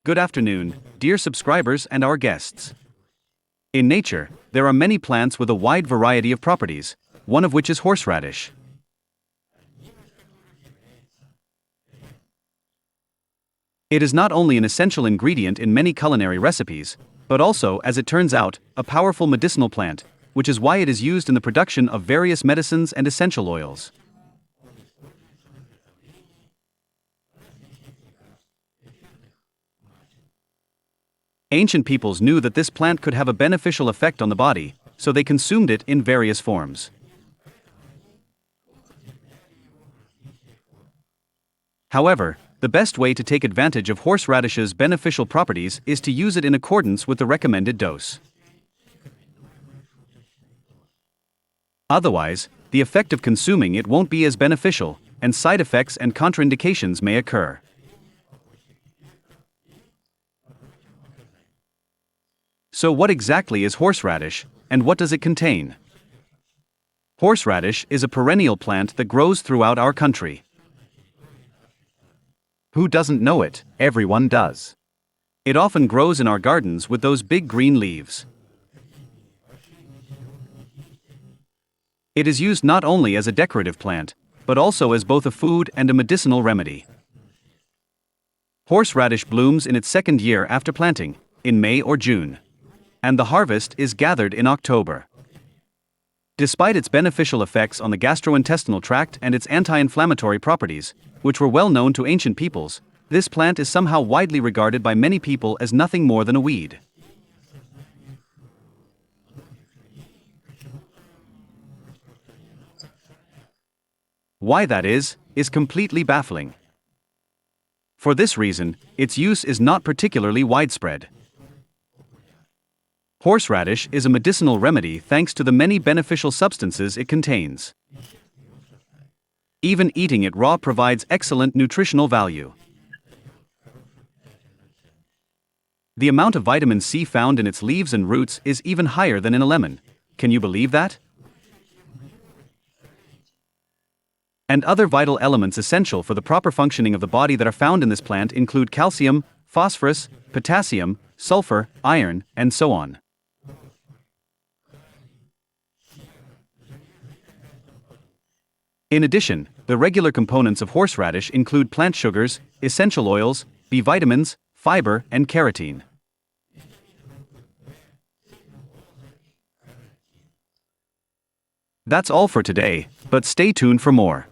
Good afternoon, dear subscribers and our guests. In nature, there are many plants with a wide variety of properties, one of which is horseradish. It is not only an essential ingredient in many culinary recipes, but also, as it turns out, a powerful medicinal plant, which is why it is used in the production of various medicines and essential oils. Ancient peoples knew that this plant could have a beneficial effect on the body, so they consumed it in various forms. However, the best way to take advantage of horseradish's beneficial properties is to use it in accordance with the recommended dose. Otherwise, the effect of consuming it won't be as beneficial, and side effects and contraindications may occur. So what exactly is horseradish, and what does it contain? Horseradish is a perennial plant that grows throughout our country. Who doesn't know it? Everyone does. It often grows in our gardens with those big green leaves. It is used not only as a decorative plant, but also as both a food and a medicinal remedy. Horseradish blooms in its second year after planting, in May or June. And the harvest is gathered in October. Despite its beneficial effects on the gastrointestinal tract and its anti-inflammatory properties, which were well known to ancient peoples, this plant is somehow widely regarded by many people as nothing more than a weed. Why that is completely baffling. For this reason, its use is not particularly widespread. Horseradish is a medicinal remedy thanks to the many beneficial substances it contains. Even eating it raw provides excellent nutritional value. The amount of vitamin C found in its leaves and roots is even higher than in a lemon. Can you believe that? And other vital elements essential for the proper functioning of the body that are found in this plant include calcium, phosphorus, potassium, sulfur, iron, and so on. In addition, the regular components of horseradish include plant sugars, essential oils, B vitamins, fiber, and carotene. That's all for today, but stay tuned for more.